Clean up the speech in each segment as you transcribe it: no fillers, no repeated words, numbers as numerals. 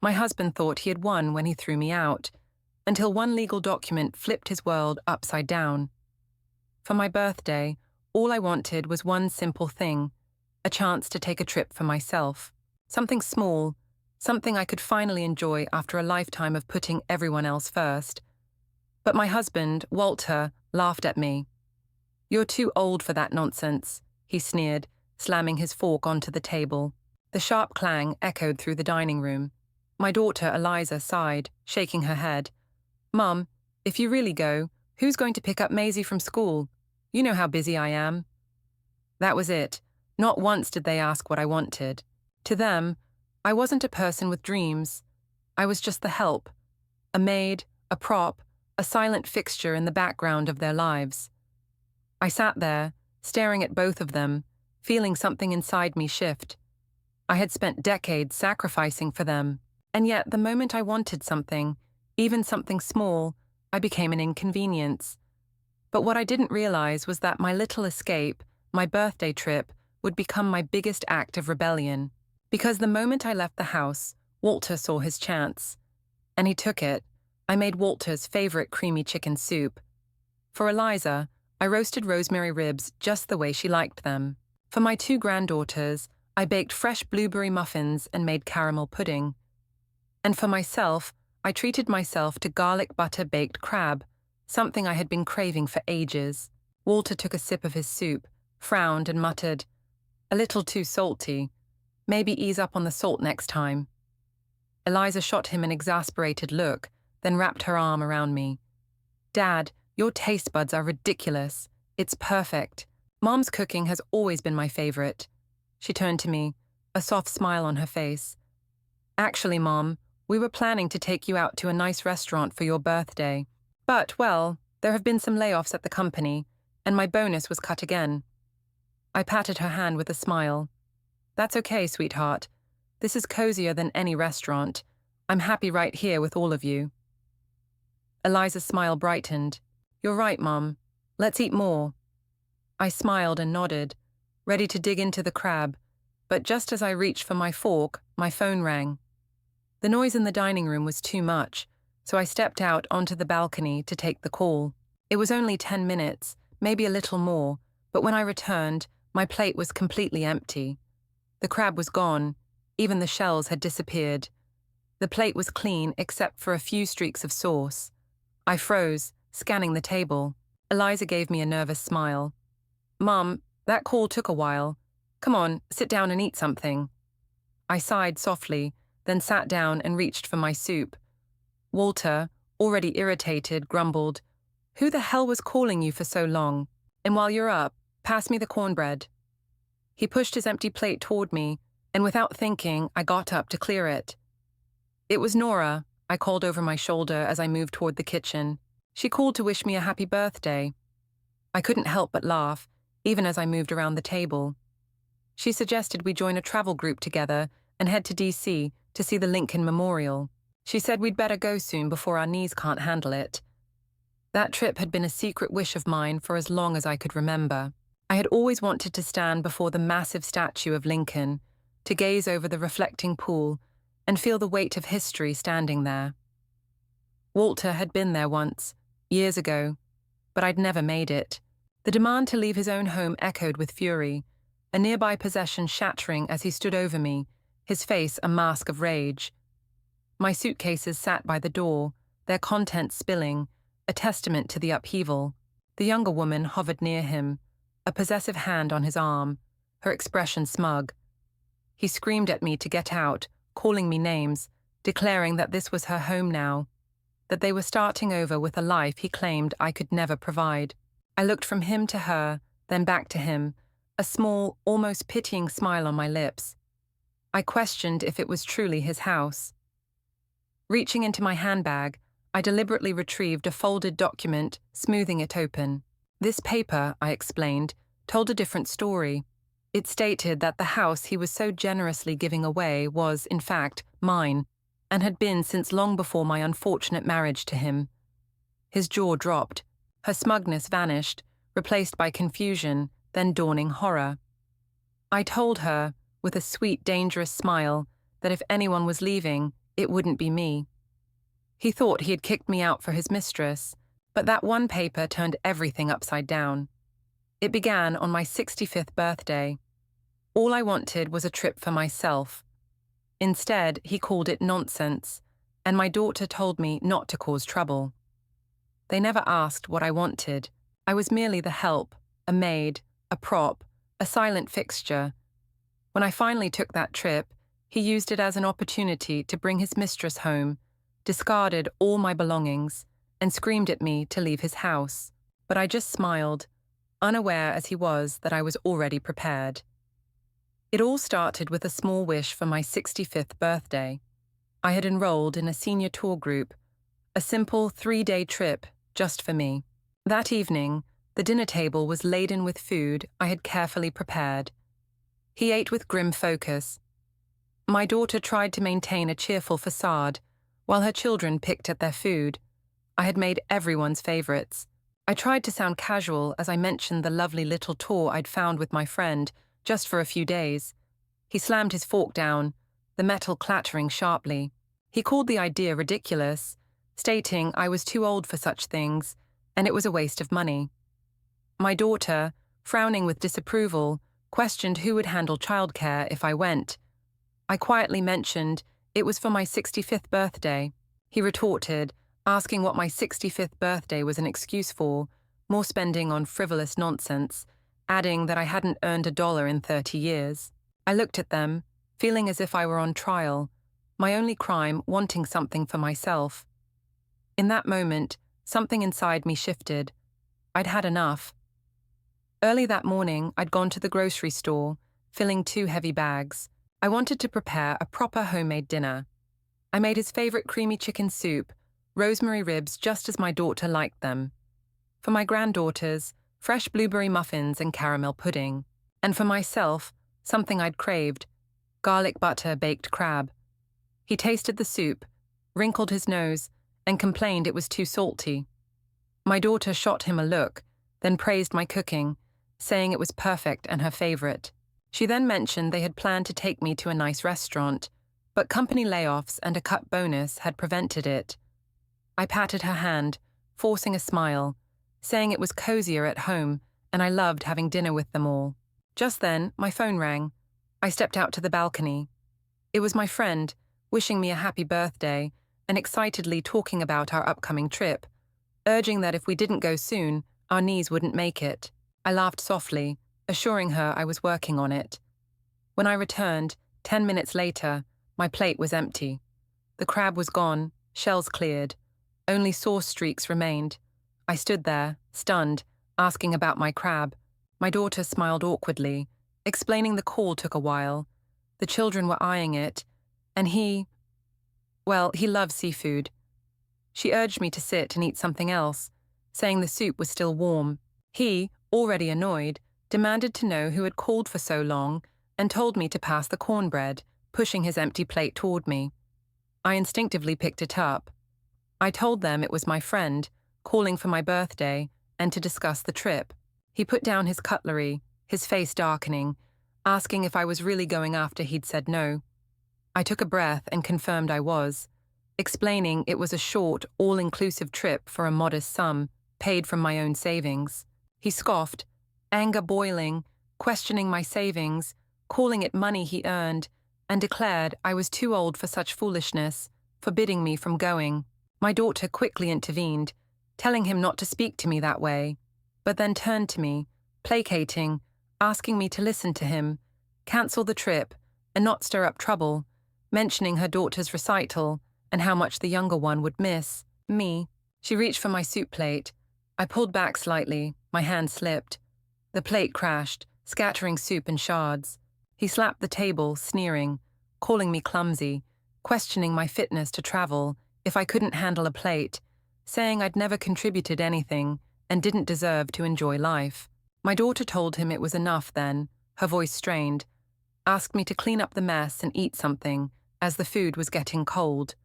My husband thought he had won when he threw me out, until one legal document flipped his world upside down. For my birthday, all I wanted was one simple thing, a chance to take a trip for myself. Something small, something I could finally enjoy after a lifetime of putting everyone else first. But my husband, Walter, laughed at me. "You're too old for that nonsense," he sneered, slamming his fork onto the table. The sharp clang echoed through the dining room. My daughter, Eliza, sighed, shaking her head. "Mum, if you really go, who's going to pick up Maisie from school? You know how busy I am." That was it. Not once did they ask what I wanted. To them, I wasn't a person with dreams. I was just the help. A maid, a prop, a silent fixture in the background of their lives. I sat there, staring at both of them, feeling something inside me shift. I had spent decades sacrificing for them, and yet the moment I wanted something, even something small, I became an inconvenience. But what I didn't realize was that my little escape, my birthday trip, would become my biggest act of rebellion. Because the moment I left the house, Walter saw his chance. And he took it. I made Walter's favorite creamy chicken soup. For Eliza, I roasted rosemary ribs just the way she liked them. For my 2 granddaughters, I baked fresh blueberry muffins and made caramel pudding. And for myself, I treated myself to garlic butter baked crab, something I had been craving for ages. Walter took a sip of his soup, frowned and muttered, "A little too salty. Maybe ease up on the salt next time." Eliza shot him an exasperated look, then wrapped her arm around me. "Dad, your taste buds are ridiculous. It's perfect. Mom's cooking has always been my favorite." She turned to me, a soft smile on her face. "Actually, Mom, we were planning to take you out to a nice restaurant for your birthday. But, well, there have been some layoffs at the company, and my bonus was cut again." I patted her hand with a smile. "That's okay, sweetheart. This is cozier than any restaurant. I'm happy right here with all of you." Eliza's smile brightened. "You're right, Mom. Let's eat more." I smiled and nodded, ready to dig into the crab, but just as I reached for my fork, my phone rang. The noise in the dining room was too much, so I stepped out onto the balcony to take the call. It was only 10 minutes, maybe a little more, but when I returned, my plate was completely empty. The crab was gone. Even the shells had disappeared. The plate was clean except for a few streaks of sauce. I froze, scanning the table. Eliza gave me a nervous smile. "Mum, that call took a while. Come on, sit down and eat something." I sighed softly, then sat down and reached for my soup. Walter, already irritated, grumbled, "Who the hell was calling you for so long? And while you're up, pass me the cornbread." He pushed his empty plate toward me, and without thinking, I got up to clear it. "It was Nora," I called over my shoulder as I moved toward the kitchen. "She called to wish me a happy birthday." I couldn't help but laugh, even as I moved around the table. She suggested we join a travel group together and head to DC to see the Lincoln Memorial. She said we'd better go soon before our knees can't handle it. That trip had been a secret wish of mine for as long as I could remember. I had always wanted to stand before the massive statue of Lincoln, to gaze over the reflecting pool and feel the weight of history standing there. Walter had been there once, years ago, but I'd never made it. The demand to leave his own home echoed with fury, a nearby possession shattering as he stood over me, his face a mask of rage. My suitcases sat by the door, their contents spilling, a testament to the upheaval. The younger woman hovered near him, a possessive hand on his arm, her expression smug. He screamed at me to get out, calling me names, declaring that this was her home now, that they were starting over with a life he claimed I could never provide. I looked from him to her, then back to him, a small, almost pitying smile on my lips. I questioned if it was truly his house. Reaching into my handbag, I deliberately retrieved a folded document, smoothing it open. This paper, I explained, told a different story. It stated that the house he was so generously giving away was, in fact, mine, and had been since long before my unfortunate marriage to him. His jaw dropped. Her smugness vanished, replaced by confusion, then dawning horror. I told her, with a sweet, dangerous smile, that if anyone was leaving, it wouldn't be me. He thought he had kicked me out for his mistress, but that one paper turned everything upside down. It began on my 65th birthday. All I wanted was a trip for myself. Instead, he called it nonsense, and my daughter told me not to cause trouble. They never asked what I wanted. I was merely the help, a maid, a prop, a silent fixture. When I finally took that trip, he used it as an opportunity to bring his mistress home, discarded all my belongings, and screamed at me to leave his house. But I just smiled, unaware as he was that I was already prepared. It all started with a small wish for my 65th birthday. I had enrolled in a senior tour group, a simple 3-day trip just for me. That evening, the dinner table was laden with food I had carefully prepared. He ate with grim focus. My daughter tried to maintain a cheerful facade, while her children picked at their food. I had made everyone's favorites. I tried to sound casual as I mentioned the lovely little tour I'd found with my friend, just for a few days. He slammed his fork down, the metal clattering sharply. He called the idea ridiculous, stating I was too old for such things, and it was a waste of money. My daughter, frowning with disapproval, questioned who would handle childcare if I went. I quietly mentioned it was for my 65th birthday. He retorted, asking what my 65th birthday was an excuse for, more spending on frivolous nonsense, adding that I hadn't earned $1 in 30 years. I looked at them, feeling as if I were on trial, my only crime wanting something for myself. In that moment, something inside me shifted. I'd had enough. Early that morning, I'd gone to the grocery store, filling 2 heavy bags. I wanted to prepare a proper homemade dinner. I made his favorite creamy chicken soup, rosemary ribs just as my daughter liked them. For my granddaughters, fresh blueberry muffins and caramel pudding. And for myself, something I'd craved, garlic butter baked crab. He tasted the soup, wrinkled his nose, and complained it was too salty. My daughter shot him a look, then praised my cooking, saying it was perfect and her favorite. She then mentioned they had planned to take me to a nice restaurant, but company layoffs and a cut bonus had prevented it. I patted her hand, forcing a smile, saying it was cozier at home and I loved having dinner with them all. Just then, my phone rang. I stepped out to the balcony. It was my friend, wishing me a happy birthday and excitedly talking about our upcoming trip, urging that if we didn't go soon, our knees wouldn't make it. I laughed softly, assuring her I was working on it. When I returned, 10 minutes later, my plate was empty. The crab was gone, shells cleared. Only sauce streaks remained. I stood there, stunned, asking about my crab. My daughter smiled awkwardly, explaining the call took a while. The children were eyeing it, and he loves seafood. She urged me to sit and eat something else, saying the soup was still warm. He, already annoyed, demanded to know who had called for so long and told me to pass the cornbread, pushing his empty plate toward me. I instinctively picked it up. I told them it was my friend, calling for my birthday and to discuss the trip. He put down his cutlery, his face darkening, asking if I was really going after he'd said no. I took a breath and confirmed I was, explaining it was a short, all-inclusive trip for a modest sum, paid from my own savings. He scoffed, anger boiling, questioning my savings, calling it money he earned, and declared I was too old for such foolishness, forbidding me from going. My daughter quickly intervened, telling him not to speak to me that way, but then turned to me, placating, asking me to listen to him, cancel the trip, and not stir up trouble, mentioning her daughter's recital and how much the younger one would miss me. She reached for my soup plate. I pulled back slightly, my hand slipped. The plate crashed, scattering soup and shards. He slapped the table, sneering, calling me clumsy, questioning my fitness to travel if I couldn't handle a plate, saying I'd never contributed anything and didn't deserve to enjoy life. My daughter told him it was enough then, her voice strained, asked me to clean up the mess and eat something, as the food was getting cold.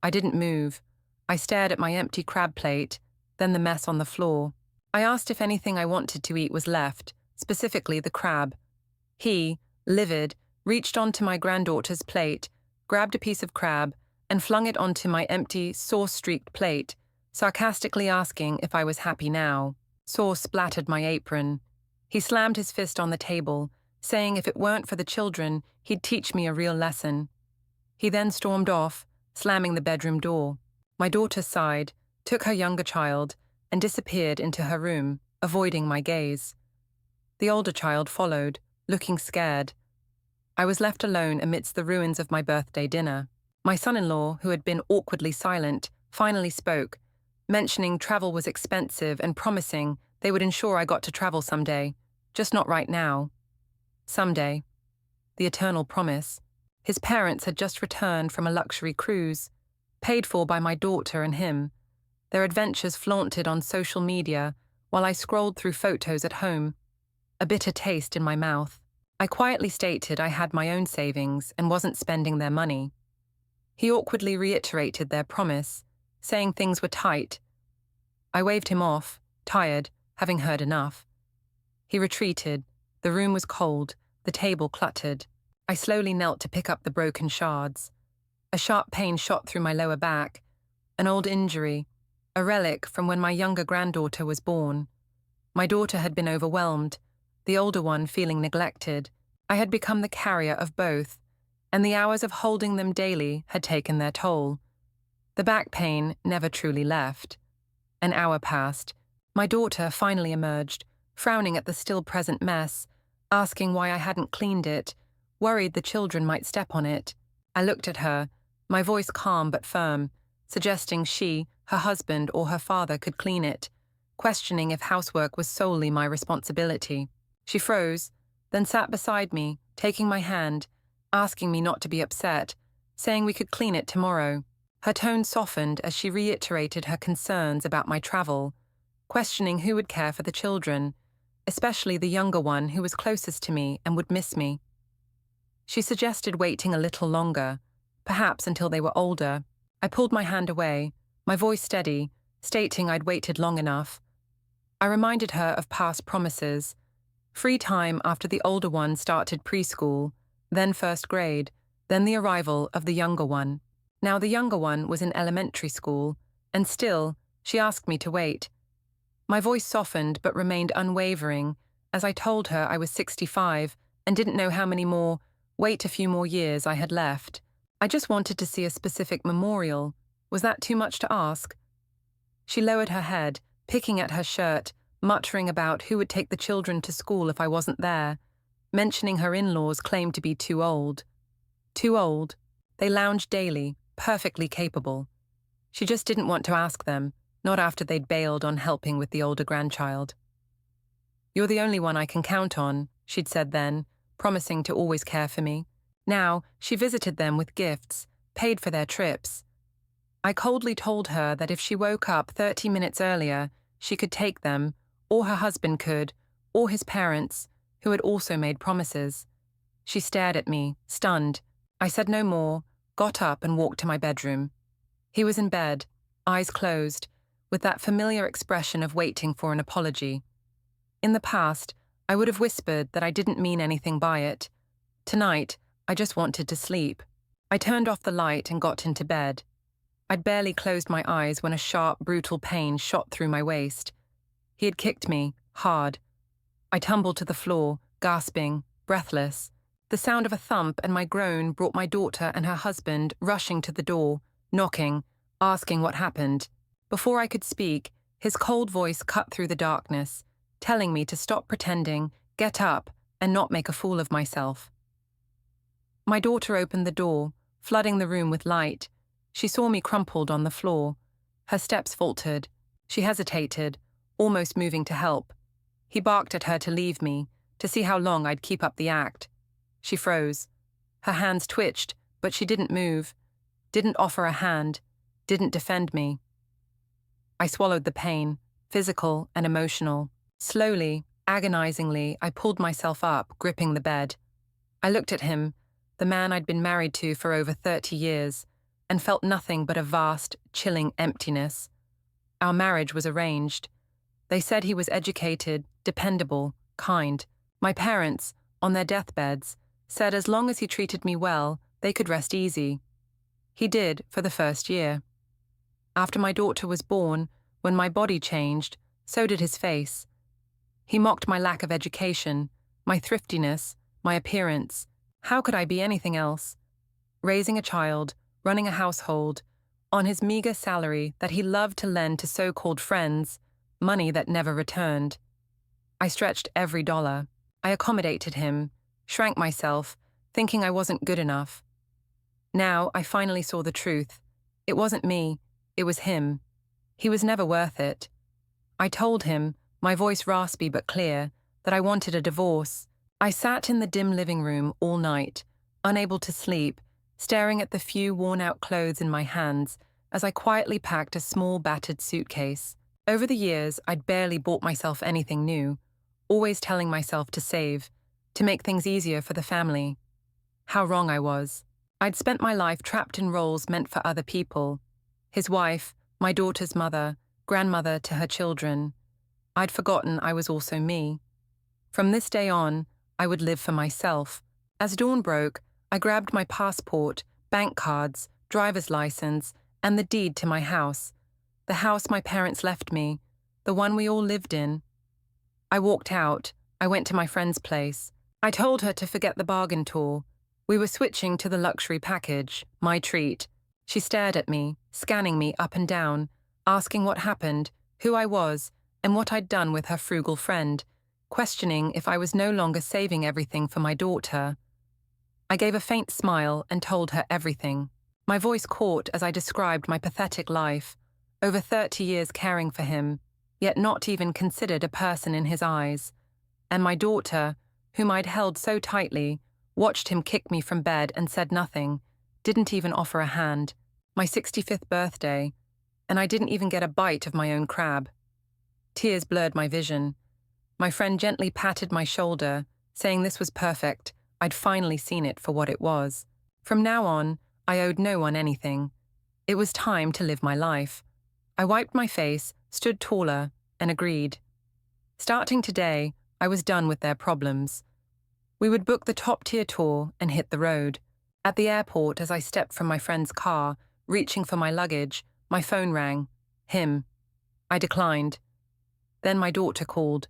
I didn't move. I stared at my empty crab plate, then the mess on the floor. I asked if anything I wanted to eat was left, specifically the crab. He, livid, reached onto my granddaughter's plate, grabbed a piece of crab, and flung it onto my empty, sauce-streaked plate, sarcastically asking if I was happy now. Sauce splattered my apron. He slammed his fist on the table, saying if it weren't for the children, he'd teach me a real lesson. He then stormed off, slamming the bedroom door. My daughter sighed, took her younger child, and disappeared into her room, avoiding my gaze. The older child followed, looking scared. I was left alone amidst the ruins of my birthday dinner. My son-in-law, who had been awkwardly silent, finally spoke, mentioning travel was expensive and promising they would ensure I got to travel someday, just not right now. Someday. The eternal promise. His parents had just returned from a luxury cruise, paid for by my daughter and him, their adventures flaunted on social media while I scrolled through photos at home, a bitter taste in my mouth. I quietly stated I had my own savings and wasn't spending their money. He awkwardly reiterated their promise, saying things were tight. I waved him off, tired, having heard enough. He retreated. The room was cold, the table cluttered. I slowly knelt to pick up the broken shards. A sharp pain shot through my lower back, an old injury, a relic from when my younger granddaughter was born. My daughter had been overwhelmed, the older one feeling neglected. I had become the carrier of both, and the hours of holding them daily had taken their toll. The back pain never truly left. An hour passed. My daughter finally emerged, frowning at the still-present mess, asking why I hadn't cleaned it, worried the children might step on it. I looked at her, my voice calm but firm, suggesting she, her husband, or her father could clean it, questioning if housework was solely my responsibility. She froze, then sat beside me, taking my hand, asking me not to be upset, saying we could clean it tomorrow. Her tone softened as she reiterated her concerns about my travel, questioning who would care for the children, especially the younger one who was closest to me and would miss me. She suggested waiting a little longer, perhaps until they were older. I pulled my hand away, my voice steady, stating I'd waited long enough. I reminded her of past promises, free time after the older one started preschool, then first grade, then the arrival of the younger one. Now the younger one was in elementary school, and still, she asked me to wait. My voice softened but remained unwavering as I told her I was 65 and didn't know how many more, wait a few more years I had left. I just wanted to see a specific memorial. Was that too much to ask? She lowered her head, picking at her shirt, muttering about who would take the children to school if I wasn't there, mentioning her in-laws claimed to be too old. Too old. They lounged daily, perfectly capable. She just didn't want to ask them, not after they'd bailed on helping with the older grandchild. "You're the only one I can count on," she'd said then, promising to always care for me. Now, she visited them with gifts, paid for their trips. I coldly told her that if she woke up 30 minutes earlier, she could take them, or her husband could, or his parents, who had also made promises. She stared at me, stunned. I said no more, got up and walked to my bedroom. He was in bed, eyes closed, with that familiar expression of waiting for an apology. In the past, I would have whispered that I didn't mean anything by it. Tonight, I just wanted to sleep. I turned off the light and got into bed. I'd barely closed my eyes when a sharp, brutal pain shot through my waist. He had kicked me, hard. I tumbled to the floor, gasping, breathless. The sound of a thump and my groan brought my daughter and her husband rushing to the door, knocking, asking what happened. Before I could speak, his cold voice cut through the darkness, telling me to stop pretending, get up, and not make a fool of myself. My daughter opened the door, flooding the room with light. She saw me crumpled on the floor. Her steps faltered. She hesitated, almost moving to help. He barked at her to leave me, to see how long I'd keep up the act. She froze. Her hands twitched, but she didn't move, didn't offer a hand, didn't defend me. I swallowed the pain, physical and emotional. Slowly, agonizingly, I pulled myself up, gripping the bed. I looked at him, the man I'd been married to for over 30 years, and felt nothing but a vast, chilling emptiness. Our marriage was arranged. They said he was educated, dependable, kind. My parents, on their deathbeds, said as long as he treated me well, they could rest easy. He did for the first year. After my daughter was born, when my body changed, so did his face. He mocked my lack of education, my thriftiness, my appearance. How could I be anything else? Raising a child, running a household, on his meager salary that he loved to lend to so-called friends, money that never returned. I stretched every dollar. I accommodated him, shrank myself, thinking I wasn't good enough. Now I finally saw the truth. It wasn't me, it was him. He was never worth it. I told him, my voice raspy but clear, that I wanted a divorce. I sat in the dim living room all night, unable to sleep, staring at the few worn-out clothes in my hands as I quietly packed a small battered suitcase. Over the years, I'd barely bought myself anything new, always telling myself to save, to make things easier for the family. How wrong I was. I'd spent my life trapped in roles meant for other people. His wife, my daughter's mother, grandmother to her children. I'd forgotten I was also me. From this day on, I would live for myself. As dawn broke, I grabbed my passport, bank cards, driver's license, and the deed to my house. The house my parents left me, the one we all lived in. I walked out. I went to my friend's place. I told her to forget the bargain tour. We were switching to the luxury package, my treat. She stared at me, scanning me up and down, asking what happened, who I was, and what I'd done with her frugal friend, questioning if I was no longer saving everything for my daughter. I gave a faint smile and told her everything. My voice caught as I described my pathetic life, over 30 years caring for him, yet not even considered a person in his eyes. And my daughter, whom I'd held so tightly, watched him kick me from bed and said nothing, didn't even offer a hand. My 65th birthday, and I didn't even get a bite of my own crab. Tears blurred my vision. My friend gently patted my shoulder, saying this was perfect. I'd finally seen it for what it was. From now on, I owed no one anything. It was time to live my life. I wiped my face, stood taller, and agreed. Starting today, I was done with their problems. We would book the top-tier tour and hit the road. At the airport, as I stepped from my friend's car, reaching for my luggage, my phone rang. Him. I declined. Then my daughter called.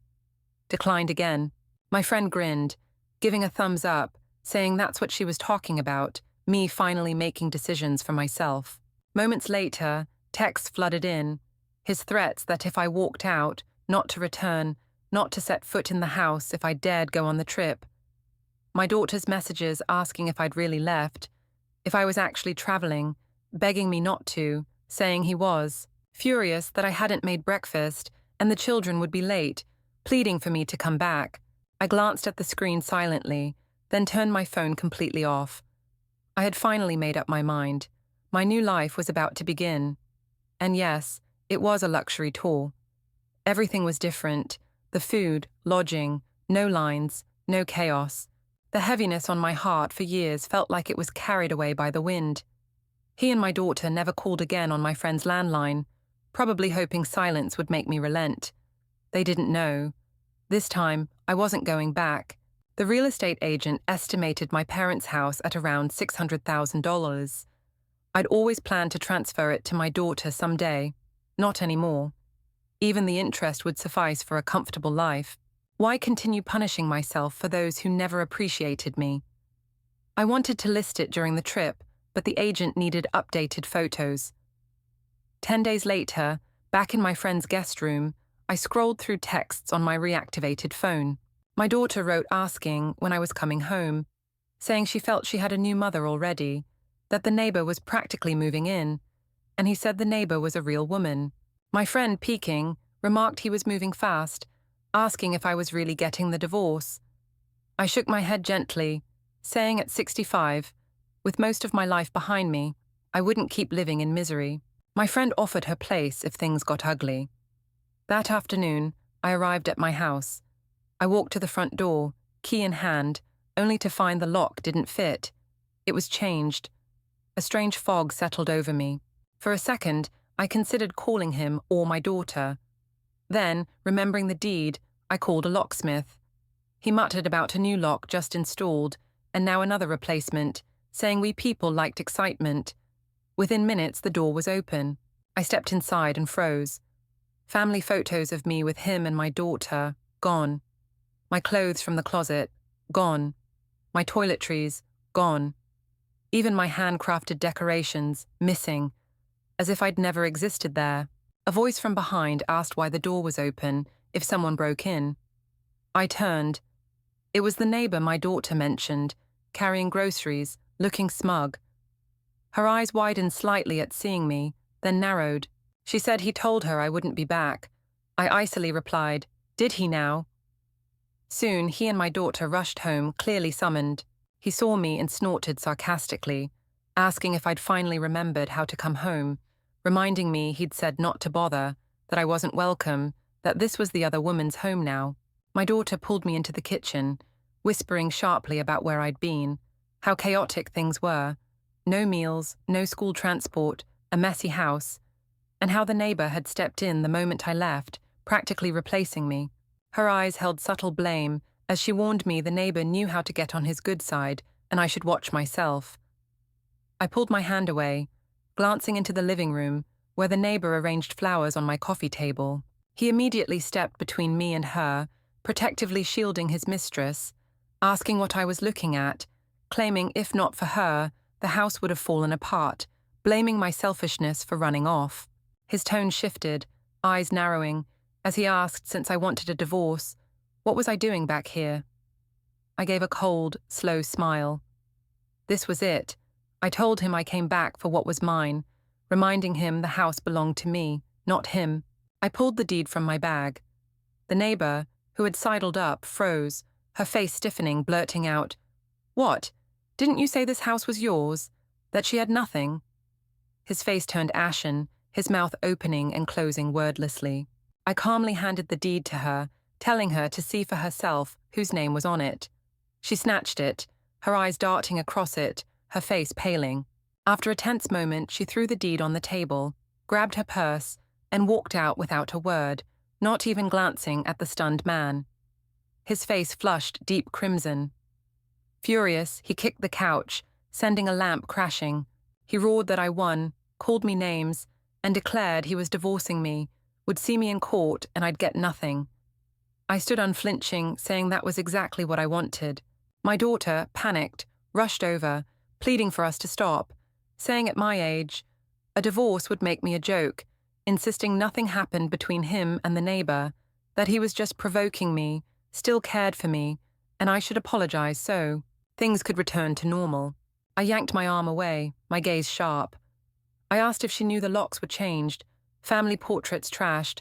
Declined again. My friend grinned, giving a thumbs up, saying that's what she was talking about, me finally making decisions for myself. Moments later, texts flooded in, his threats that if I walked out, not to return, not to set foot in the house if I dared go on the trip. My daughter's messages asking if I'd really left, if I was actually traveling, begging me not to, saying he was, furious that I hadn't made breakfast and the children would be late, pleading for me to come back. I glanced at the screen silently, then turned my phone completely off. I had finally made up my mind. My new life was about to begin. And yes, it was a luxury tour. Everything was different. The food, lodging, no lines, no chaos. The heaviness on my heart for years felt like it was carried away by the wind. He and my daughter never called again on my friend's landline, probably hoping silence would make me relent. They didn't know. This time, I wasn't going back. The real estate agent estimated my parents' house at around $600,000. I'd always planned to transfer it to my daughter someday. Not anymore. Even the interest would suffice for a comfortable life. Why continue punishing myself for those who never appreciated me? I wanted to list it during the trip, but the agent needed updated photos. 10 days later, back in my friend's guest room, I scrolled through texts on my reactivated phone. My daughter wrote asking when I was coming home, saying she felt she had a new mother already, that the neighbor was practically moving in, and he said the neighbor was a real woman. My friend, peeking, remarked he was moving fast, asking if I was really getting the divorce. I shook my head gently, saying at 65, with most of my life behind me, I wouldn't keep living in misery. My friend offered her place if things got ugly. That afternoon, I arrived at my house. I walked to the front door, key in hand, only to find the lock didn't fit. It was changed. A strange fog settled over me. For a second, I considered calling him or my daughter. Then, remembering the deed, I called a locksmith. He muttered about a new lock just installed, and now another replacement, saying we people liked excitement. Within minutes, the door was open. I stepped inside and froze. Family photos of me with him and my daughter, gone. My clothes from the closet, gone. My toiletries, gone. Even my handcrafted decorations, missing, as if I'd never existed there. A voice from behind asked why the door was open, if someone broke in. I turned. It was the neighbor my daughter mentioned, carrying groceries, looking smug. Her eyes widened slightly at seeing me, then narrowed. She said he told her I wouldn't be back. I icily replied, "Did he now?" Soon, he and my daughter rushed home, clearly summoned. He saw me and snorted sarcastically, asking if I'd finally remembered how to come home, reminding me he'd said not to bother, that I wasn't welcome, that this was the other woman's home now. My daughter pulled me into the kitchen, whispering sharply about where I'd been, how chaotic things were, no meals, no school transport, a messy house, and how the neighbor had stepped in the moment I left, practically replacing me. Her eyes held subtle blame as she warned me the neighbor knew how to get on his good side and I should watch myself. I pulled my hand away, glancing into the living room where the neighbor arranged flowers on my coffee table. He immediately stepped between me and her, protectively shielding his mistress, asking what I was looking at, claiming if not for her, the house would have fallen apart, blaming my selfishness for running off. His tone shifted, eyes narrowing, as he asked, since I wanted a divorce, what was I doing back here? I gave a cold, slow smile. This was it. I told him I came back for what was mine, reminding him the house belonged to me, not him. I pulled the deed from my bag. The neighbor, who had sidled up, froze, her face stiffening, blurting out, "What? Didn't you say this house was yours? That she had nothing?" His face turned ashen, his mouth opening and closing wordlessly. I calmly handed the deed to her, telling her to see for herself whose name was on it. She snatched it, her eyes darting across it, her face paling. After a tense moment, she threw the deed on the table, grabbed her purse, and walked out without a word, not even glancing at the stunned man. His face flushed deep crimson. Furious, he kicked the couch, sending a lamp crashing. He roared that I won, called me names, and declared he was divorcing me, would see me in court, and I'd get nothing. I stood unflinching, saying that was exactly what I wanted. My daughter, panicked, rushed over, pleading for us to stop, saying at my age, a divorce would make me a joke, insisting nothing happened between him and the neighbor, that he was just provoking me, still cared for me, and I should apologize so things could return to normal. I yanked my arm away, my gaze sharp. I asked if she knew the locks were changed, family portraits trashed,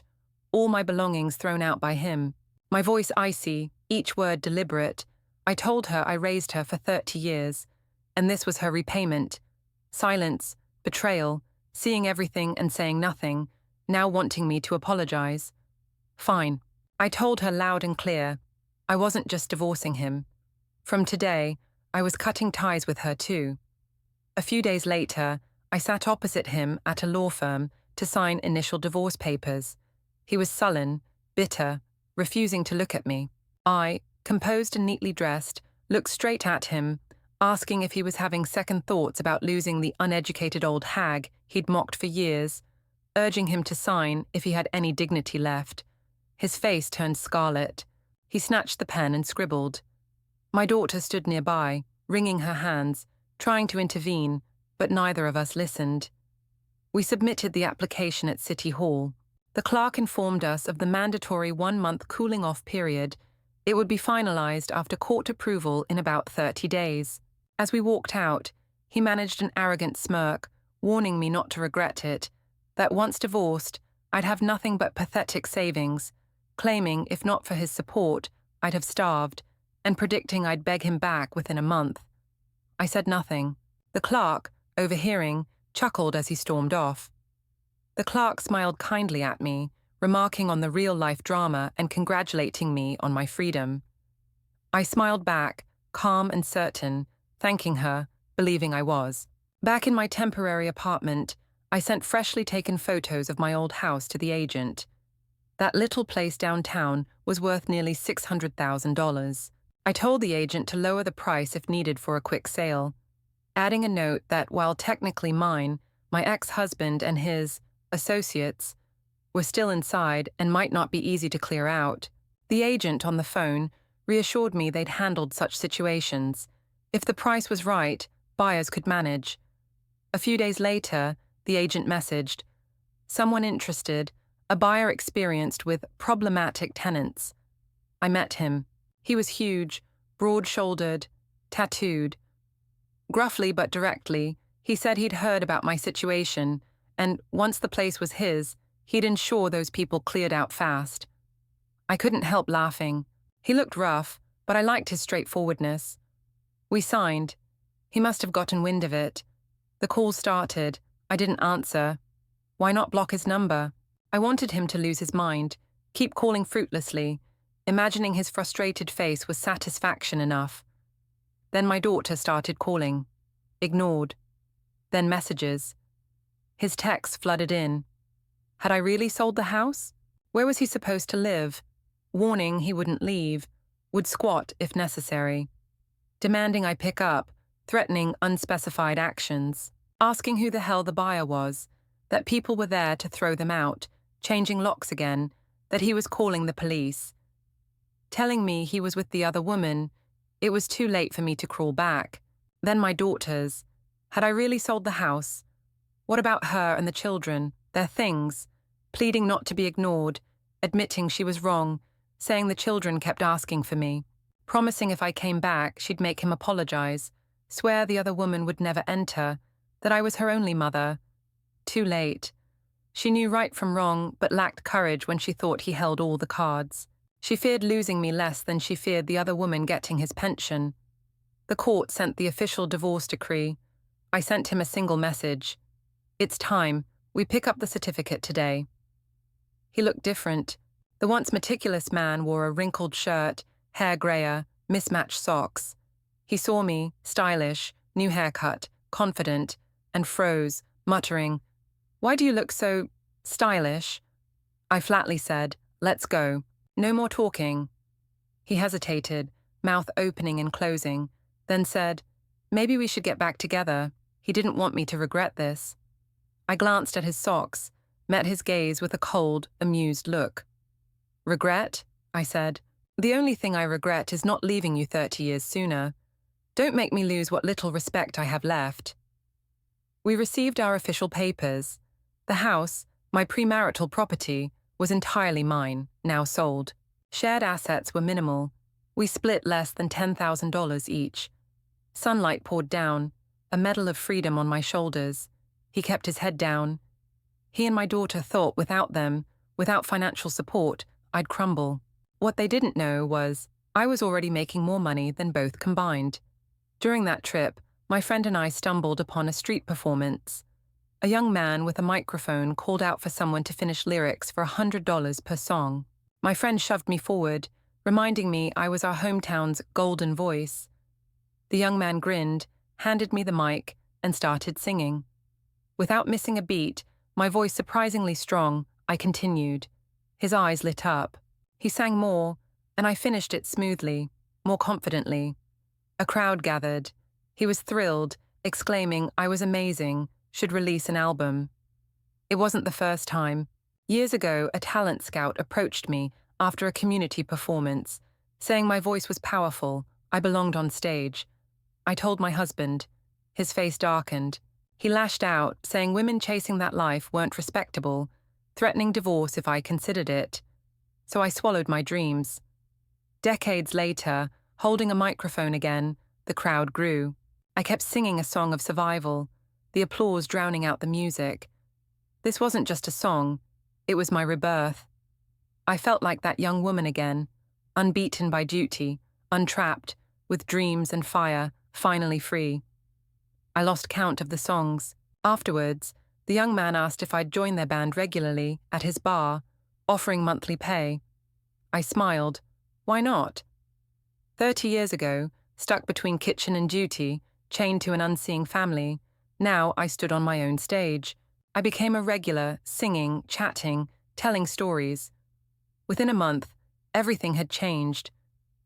all my belongings thrown out by him. My voice icy, each word deliberate. I told her I raised her for 30 years, and this was her repayment. Silence, betrayal, seeing everything and saying nothing, now wanting me to apologize. Fine. I told her loud and clear. I wasn't just divorcing him. From today, I was cutting ties with her too. A few days later, I sat opposite him at a law firm to sign initial divorce papers. He was sullen, bitter, refusing to look at me. I, composed and neatly dressed, looked straight at him, asking if he was having second thoughts about losing the uneducated old hag he'd mocked for years, urging him to sign if he had any dignity left. His face turned scarlet. He snatched the pen and scribbled. My daughter stood nearby, wringing her hands, trying to intervene, but neither of us listened. We submitted the application at City Hall. The clerk informed us of the mandatory 1-month cooling-off period. It would be finalized after court approval in about 30 days. As we walked out, he managed an arrogant smirk, warning me not to regret it, that once divorced, I'd have nothing but pathetic savings, claiming if not for his support, I'd have starved, and predicting I'd beg him back within a month. I said nothing. The clerk, overhearing, chuckled as he stormed off. The clerk smiled kindly at me, remarking on the real-life drama and congratulating me on my freedom. I smiled back, calm and certain, thanking her, believing I was. Back in my temporary apartment, I sent freshly taken photos of my old house to the agent. That little place downtown was worth nearly $600,000. I told the agent to lower the price if needed for a quick sale, adding a note that while technically mine, My ex-husband and his associates were still inside and might not be easy to clear out. The agent on the phone reassured me they'd handled such situations. If the price was right, buyers could manage. A few days later, the agent messaged, "Someone interested, a buyer experienced with problematic tenants." I met him. He was huge, broad-shouldered, tattooed. Gruffly but directly, he said he'd heard about my situation, and once the place was his, he'd ensure those people cleared out fast. I couldn't help laughing. He looked rough, but I liked his straightforwardness. We signed. He must have gotten wind of it. The call started. I didn't answer. Why not block his number? I wanted him to lose his mind, keep calling fruitlessly. Imagining his frustrated face was satisfaction enough. Then my daughter started calling. Ignored. Then messages. His texts flooded in. Had I really sold the house? Where was he supposed to live? Warning he wouldn't leave. Would squat if necessary. Demanding I pick up. Threatening unspecified actions. Asking who the hell the buyer was. That people were there to throw them out. Changing locks again. That he was calling the police. Telling me he was with the other woman. It was too late for me to crawl back. Then my daughters. Had I really sold the house? What about her and the children, their things? Pleading not to be ignored, admitting she was wrong, saying the children kept asking for me, promising if I came back she'd make him apologize, swear the other woman would never enter, that I was her only mother. Too late. She knew right from wrong, but lacked courage when she thought he held all the cards. She feared losing me less than she feared the other woman getting his pension. The court sent the official divorce decree. I sent him a single message. "It's time. We pick up the certificate today." He looked different. The once meticulous man wore a wrinkled shirt, hair grayer, mismatched socks. He saw me, stylish, new haircut, confident, and froze, muttering, "Why do you look so stylish?" I flatly said, "Let's go. No more talking." He hesitated, mouth opening and closing, then said, "Maybe we should get back together." He didn't want me to regret this. I glanced at his socks, met his gaze with a cold, amused look. "Regret?" I said. "The only thing I regret is not leaving you 30 years sooner. Don't make me lose what little respect I have left." We received our official papers. The house, my premarital property, was entirely mine, now sold. Shared assets were minimal. We split less than $10,000 each. Sunlight poured down, a medal of freedom on my shoulders. He kept his head down. He and my daughter thought without them, without financial support, I'd crumble. What they didn't know was I was already making more money than both combined. During that trip, my friend and I stumbled upon a street performance. A young man with a microphone called out for someone to finish lyrics for $100 per song. My friend shoved me forward, reminding me I was our hometown's golden voice. The young man grinned, handed me the mic, and started singing. Without missing a beat, my voice surprisingly strong, I continued. His eyes lit up. He sang more, and I finished it smoothly, more confidently. A crowd gathered. He was thrilled, exclaiming I was amazing, should release an album. It wasn't the first time. Years ago, a talent scout approached me after a community performance, saying my voice was powerful, I belonged on stage. I told my husband. His face darkened. He lashed out, saying women chasing that life weren't respectable, threatening divorce if I considered it. So I swallowed my dreams. Decades later, holding a microphone again, the crowd grew. I kept singing a song of survival, the applause drowning out the music. This wasn't just a song, it was my rebirth. I felt like that young woman again, unbeaten by duty, untrapped, with dreams and fire, finally free. I lost count of the songs. Afterwards, the young man asked if I'd join their band regularly, at his bar, offering monthly pay. I smiled. Why not? 30 years ago, stuck between kitchen and duty, chained to an unseeing family, now I stood on my own stage. I became a regular, singing, chatting, telling stories. Within a month, everything had changed.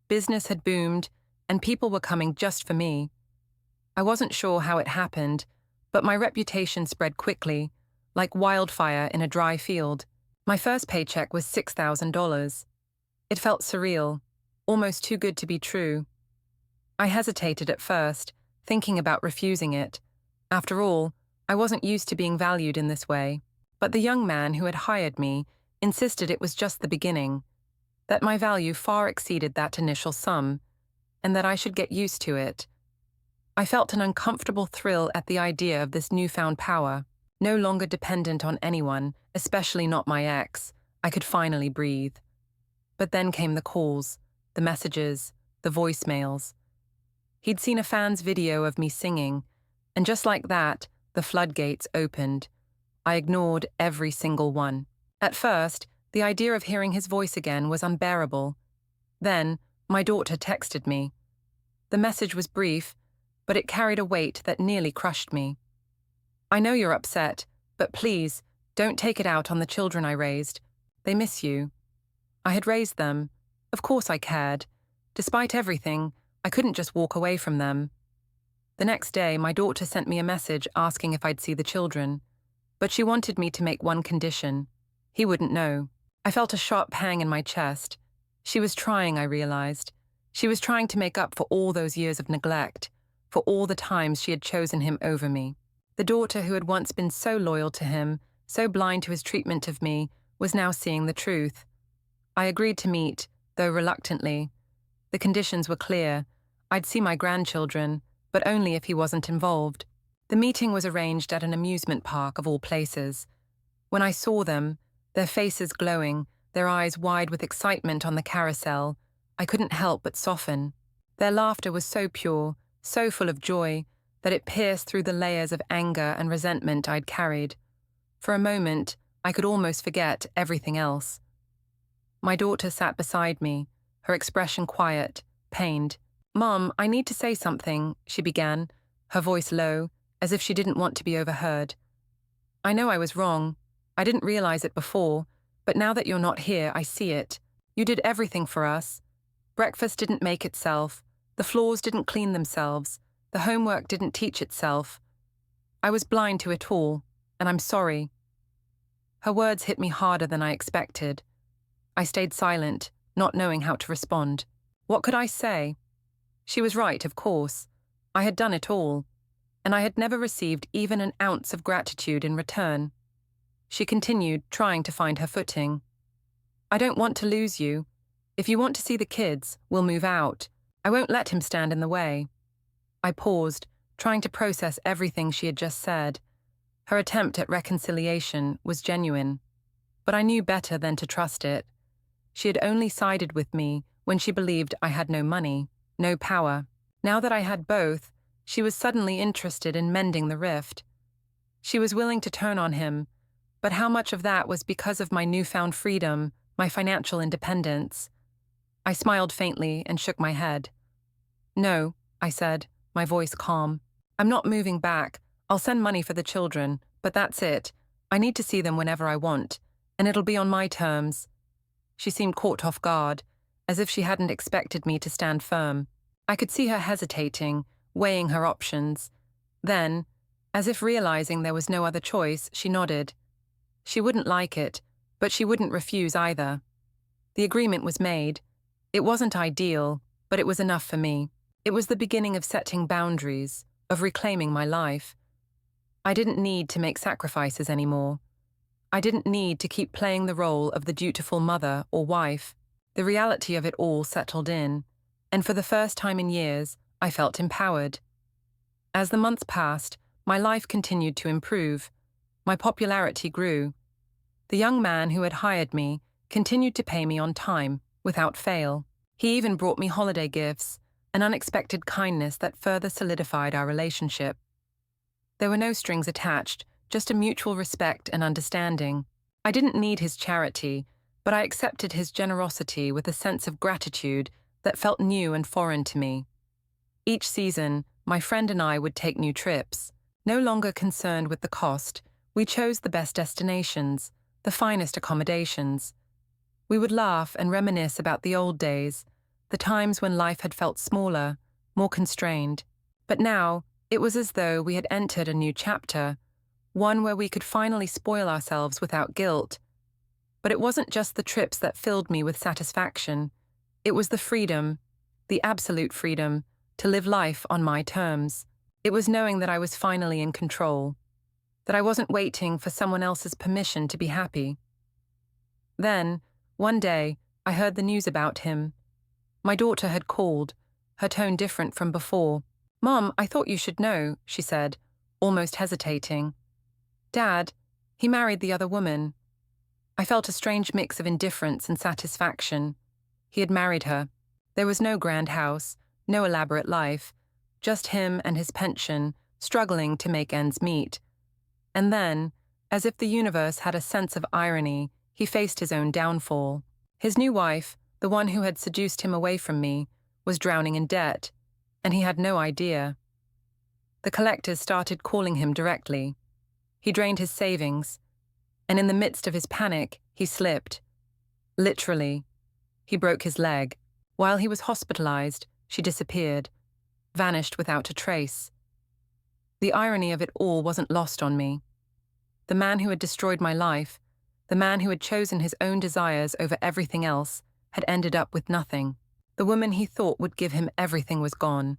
Business had boomed, and people were coming just for me. I wasn't sure how it happened, But my reputation spread quickly, like wildfire in a dry field. My first paycheck was $6,000. It felt surreal, almost too good to be true. I hesitated at first, thinking about refusing it. After all, I wasn't used to being valued in this way. But the young man who had hired me insisted it was just the beginning, that my value far exceeded that initial sum, and that I should get used to it. I felt an uncomfortable thrill at the idea of this newfound power. No longer dependent on anyone, especially not my ex, I could finally breathe. But then came the calls, the messages, the voicemails. He'd seen a fan's video of me singing, and just like that, the floodgates opened. I ignored every single one. At first, the idea of hearing his voice again was unbearable. Then, my daughter texted me. The message was brief, but it carried a weight that nearly crushed me. "I know you're upset, but please, don't take it out on the children I raised. They miss you." I had raised them. Of course I cared. Despite everything, I couldn't just walk away from them. The next day, my daughter sent me a message asking if I'd see the children. But she wanted me to make one condition. He wouldn't know. I felt a sharp pang in my chest. She was trying, I realized. She was trying to make up for all those years of neglect, for all the times she had chosen him over me. The daughter who had once been so loyal to him, so blind to his treatment of me, was now seeing the truth. I agreed to meet, though reluctantly. The conditions were clear. I'd see my grandchildren, but only if he wasn't involved. The meeting was arranged at an amusement park of all places. When I saw them, their faces glowing, their eyes wide with excitement on the carousel, I couldn't help but soften. Their laughter was so pure, so full of joy, that it pierced through the layers of anger and resentment I'd carried. For a moment, I could almost forget everything else. My daughter sat beside me, her expression quiet, pained. "Mom, I need to say something," she began, her voice low, as if she didn't want to be overheard. "I know I was wrong. I didn't realize it before, but now that you're not here, I see it. You did everything for us. Breakfast didn't make itself. The floors didn't clean themselves. The homework didn't teach itself. I was blind to it all, and I'm sorry." Her words hit me harder than I expected. I stayed silent, not knowing how to respond. What could I say? She was right, of course. I had done it all, and I had never received even an ounce of gratitude in return. She continued, trying to find her footing. "I don't want to lose you. If you want to see the kids, we'll move out. I won't let him stand in the way." I paused, trying to process everything she had just said. Her attempt at reconciliation was genuine, but I knew better than to trust it. She had only sided with me when she believed I had no money, no power. Now that I had both, she was suddenly interested in mending the rift. She was willing to turn on him, but how much of that was because of my newfound freedom, my financial independence? I smiled faintly and shook my head. "No," I said, my voice calm. "I'm not moving back. I'll send money for the children, but that's it. I need to see them whenever I want, and it'll be on my terms." She seemed caught off guard, as if she hadn't expected me to stand firm. I could see her hesitating, weighing her options. Then, as if realizing there was no other choice, she nodded. She wouldn't like it, but she wouldn't refuse either. The agreement was made. It wasn't ideal, but it was enough for me. It was the beginning of setting boundaries, of reclaiming my life. I didn't need to make sacrifices anymore. I didn't need to keep playing the role of the dutiful mother or wife. The reality of it all settled in, and for the first time in years, I felt empowered. As the months passed, my life continued to improve. My popularity grew. The young man who had hired me continued to pay me on time, without fail. He even brought me holiday gifts, an unexpected kindness that further solidified our relationship. There were no strings attached, just a mutual respect and understanding. I didn't need his charity, but I accepted his generosity with a sense of gratitude that felt new and foreign to me. Each season, my friend and I would take new trips. No longer concerned with the cost, we chose the best destinations, the finest accommodations. We would laugh and reminisce about the old days, the times when life had felt smaller, more constrained. But now, It was as though we had entered a new chapter, one where we could finally spoil ourselves without guilt. But it wasn't just the trips that filled me with satisfaction. It was the freedom, the absolute freedom, to live life on my terms. It was knowing that I was finally in control, that I wasn't waiting for someone else's permission to be happy. Then, one day, I heard the news about him. My daughter had called, her tone different from before. "Mom, I thought you should know," she said, almost hesitating. "Dad, he married the other woman." I felt a strange mix of indifference and satisfaction. He had married her. There was no grand house, no elaborate life, just him and his pension, struggling to make ends meet. And then, as if the universe had a sense of irony, he faced his own downfall. His new wife, the one who had seduced him away from me, was drowning in debt, and he had no idea. The collectors started calling him directly. He drained his savings, and in the midst of his panic, he slipped. Literally. He broke his leg. While he was hospitalized, she disappeared, vanished without a trace. The irony of it all wasn't lost on me. The man who had destroyed my life, the man who had chosen his own desires over everything else, had ended up with nothing. The woman he thought would give him everything was gone,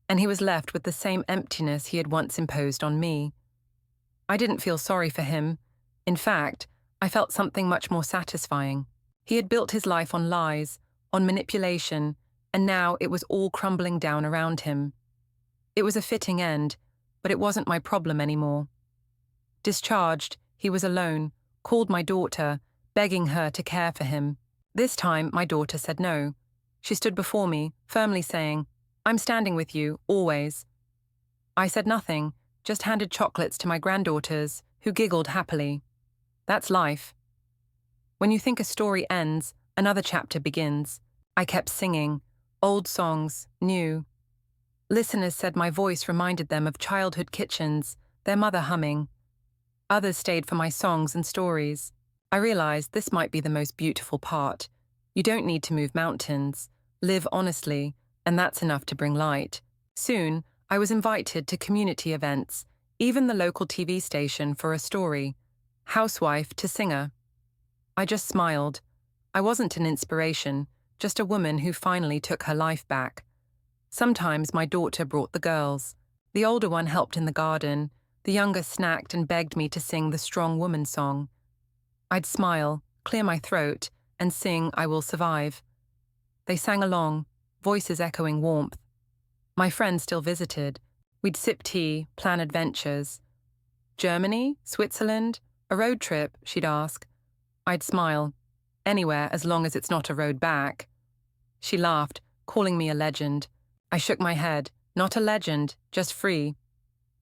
and he was left with the same emptiness he had once imposed on me. I didn't feel sorry for him. In fact, I felt something much more satisfying. He had built his life on lies, on manipulation, and now it was all crumbling down around him. It was a fitting end, but it wasn't my problem anymore. Discharged, he was alone, called my daughter, begging her to care for him. This time, my daughter said no. She stood before me, firmly saying, "I'm standing with you, always." I said nothing, just handed chocolates to my granddaughters, who giggled happily. That's life. When you think a story ends, another chapter begins. I kept singing, old songs, new. Listeners said my voice reminded them of childhood kitchens, their mother humming. Others stayed for my songs and stories. I realized this might be the most beautiful part. You don't need to move mountains. Live honestly, and that's enough to bring light. Soon, I was invited to community events, even the local TV station for a story. Housewife to singer. I just smiled. I wasn't an inspiration, just a woman who finally took her life back. Sometimes my daughter brought the girls. The older one helped in the garden. The younger snacked and begged me to sing the strong woman song. I'd smile, clear my throat, and sing "I Will Survive." They sang along, voices echoing warmth. My friends still visited. We'd sip tea, plan adventures. "Germany? Switzerland? A road trip?" she'd ask. I'd smile. "Anywhere as long as it's not a road back." She laughed, calling me a legend. I shook my head. Not a legend, just free.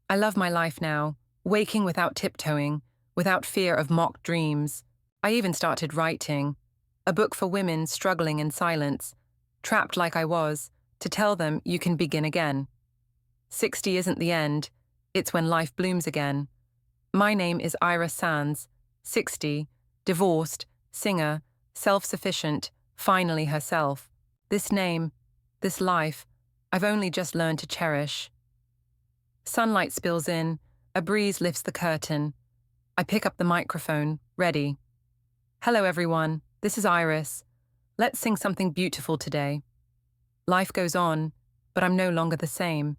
I love my life now, waking without tiptoeing, without fear of mock dreams. I even started writing. A book for women struggling in silence, trapped like I was, to tell them you can begin again. 60 isn't the end, it's when life blooms again. My name is Ira Sands, 60, divorced, singer, self-sufficient, finally herself. This name, this life, I've only just learned to cherish. Sunlight spills in, a breeze lifts the curtain. I pick up the microphone, ready. "Hello everyone, this is Iris. Let's sing something beautiful today. Life goes on, but I'm no longer the same.